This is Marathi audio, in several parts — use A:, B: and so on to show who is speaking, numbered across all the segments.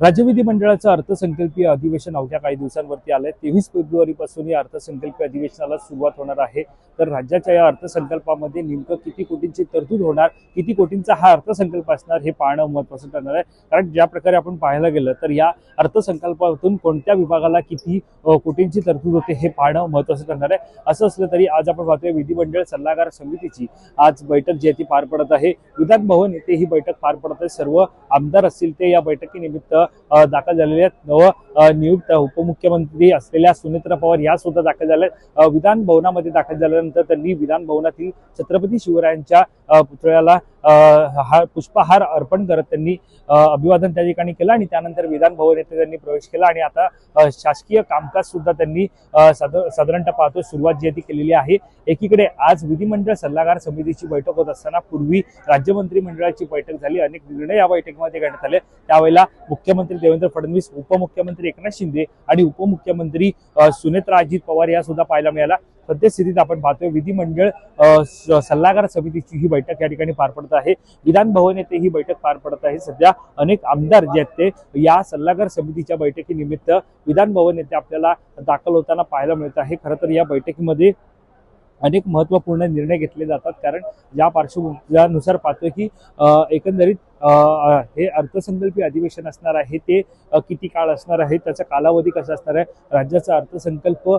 A: राज्य विधिमंडळाचं अर्थसंकल्पीय अधिवेशन अवघ्या काही दिवसांवरती आलंय। 23 फेब्रुवारीपासून या अर्थसंकल्पीय अधिवेशनाला सुरुवात होणार आहे। तर राज्याच्या या अर्थसंकल्पामध्ये नेमकं किती कोटींची तरतूद होणार, किती कोटींचा हा अर्थसंकल्प असणार हे पाहणं महत्त्वाचं ठरणार आहे। कारण ज्या प्रकारे आपण पाहायला गेलं तर या अर्थसंकल्पातून कोणत्या विभागाला किती कोटींची तरतूद होते हे पाहणं महत्त्वाचं ठरणार आहे। असं असलं तरी आज आपण पाहतोय विधिमंडळ सल्लागार समितीची आज बैठक जी आहे ती पार पडत आहे। विधान भवन येथे ही बैठक पार पडत आहे। सर्व आमदार असतील ते या बैठकीनिमित्त दाखल झालेले आहेत। नियुक्त उपमुख्यमंत्री असलेल्या सुनेत्रा पवार या सुद्धा दाखल झाल्या। विधान भवनामध्ये दाखल झाल्यानंतर त्यांनी विधान भवनातील छत्रपती शिवरायांच्या पुतळ्याला हा पुष्पहार अर्पण करत त्यांनी अभिवादन त्या ठिकाणी केलं आणि त्यानंतर विधान भवन येथे त्यांनी प्रवेश केला आणि आता शासकीय कामकाज सुद्धा त्यांनी साधारणतः पाहतो सुरुवात जी ती केलेली आहे। एकीकडे आज विधिमंडळ सल्लागार समितीची बैठक होत असताना पूर्वी राज्य मंत्रिमंडळाची बैठक झाली। अनेक निर्णय या बैठकीमध्ये घेण्यात आले। त्यावेळेला मुख्यमंत्री देवेंद्र फडणवीस, उपमुख्यमंत्री एकनाथ शिंदे आणि उपमुख्यमंत्री सुनेत्रा अजित पवार या सुद्धा पाहायला मिळाला। सद्यस्थितीत आपण पाहतोय विधिमंडळ सल्लागार समितीची ही बैठक या ठिकाणी पार पडत आहे। विधान भवन येथे ही बैठक पार पडत आहे। सध्या अनेक आमदार जे आहेत ते या सल्लागार समितीच्या बैठकीनिमित्त विधान भवन येथे आपल्याला दाखल होताना पाहायला मिळत आहे। खरं तर या बैठकीमध्ये अनेक महत्त्वपूर्ण निर्णय घेतले जातात। कारण या पार्श्वभूमीनुसार पाहतोय की एकंदरीत हे अर्थसंकल्पीय अधिवेशन असणार आहे ते किती काळ असणार आहे, त्याचा कालावधी कसा असणार आहे, राज्याचा अर्थसंकल्प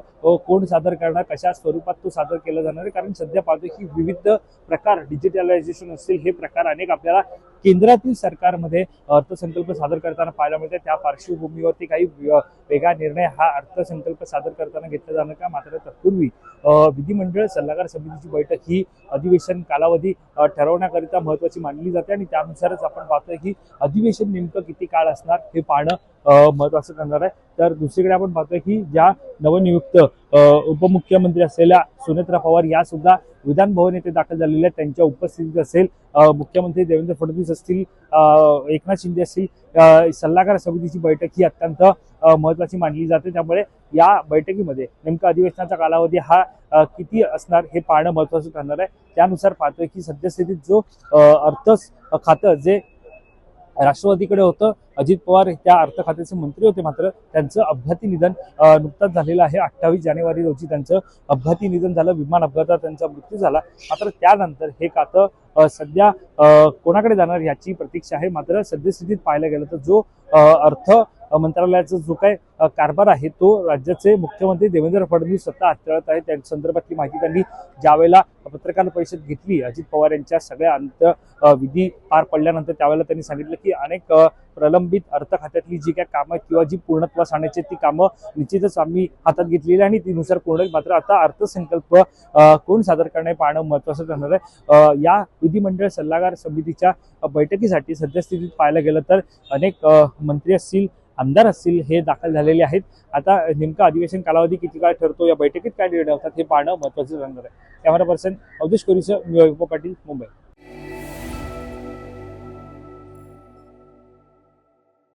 A: कोण सादर करणार, कशा स्वरूपात तो सादर केला जाणार आहे। कारण सध्या पाहतोय की विविध प्रकार डिजिटलायझेशन असतील हे प्रकार अनेक आपल्याला केंद्रातील सरकारमध्ये अर्थसंकल्प सादर करताना पाहायला मिळते। त्या पार्श्वभूमीवरती काही वेगळा निर्णय हा अर्थसंकल्प सादर करताना घेतला जाणार का, मात्र तत्पूर्वी विधिमंडळ सल्लागार समितीची बैठक ही अधिवेशन कालावधी ठरवण्याकरिता महत्त्वाची मानली जाते आणि त्यानुसारच आपण पाहतोय की अधिवेशन नेमकं किती काळ असणार हे पाहणं महत्त्वाचं ठरणार आहे। तर दुसरीकडे आपण पाहतोय की ज्या नवनियुक्त उपमुख्यमंत्री असलेल्या सुनेत्रा पवार या सुद्धा विधान भवन येथे दाखल झालेल्या त्यांच्या उपस्थितीत असेल मुख्यमंत्री देवेंद्र फडणवीस असतील, एकनाथ शिंदे असतील, सल्लागार समितीची बैठक ही अत्यंत महत्त्वाची मानली जाते। त्यामुळे या बैठकीमध्ये नेमका अधिवेशनाचा कालावधी हा किती असणार हे पाहणं महत्त्वाचं ठरणार आहे। त्यानुसार पाहतोय की सद्यस्थितीत जो अर्थ खातं जे राष्ट्रवादीकडे होतं, अजित पवार त्या अर्थ खात्याचे मंत्री होते, मात्र त्यांचं अपघाती निधन नुकताच झालेलं आहे। 28 जानेवारी रोजी त्यांचं अपघाती निधन झालं, विमान अपघातात त्यांचा मृत्यू झाला। मात्र त्यानंतर हे खातं सध्या कोणाकडे जाणार याची प्रतीक्षा आहे। मात्र सद्यस्थितीत पाहायला गेलं तर जो अर्थ मंत्रालयाचा जो काय कारभार आहे तो राज्याचे मुख्यमंत्री देवेंद्र फडणवीस स्वतः हाताळत आहेत। त्या संदर्भातली माहिती त्यांनी ज्यावेळेला पत्रकार परिषद घेतली अजित पवार यांच्या सगळ्या विधी पार पडल्यानंतर त्यावेळेला त्यांनी सांगितलं की अनेक प्रलंबित अर्थ खात्यातली जी काय कामं आहेत किंवा जी पूर्णत्वास आणायची ती कामं निश्चितच आम्ही हातात घेतलेली आणि ती नुसार पूर्ण होईल। मात्र आता अर्थसंकल्प कोण सादर करणे पाहणं महत्त्वाचं ठरणार आहे। या विधिमंडळ सल्लागार समितीच्या बैठकीसाठी सद्यस्थितीत पाहायला गेलं तर अनेक मंत्री असतील, आमदार असतील हे दाखल झालेले आहेत। आता नेमका अधिवेशन कालावधी किती काळ ठरतो, या बैठकीत काय निर्णय होतात हे पाहणं महत्त्वाचं ठरणार आहे। कॅमेरा पर्सन अवधेश कोरीसह मी वैभव पाटील, मुंबई।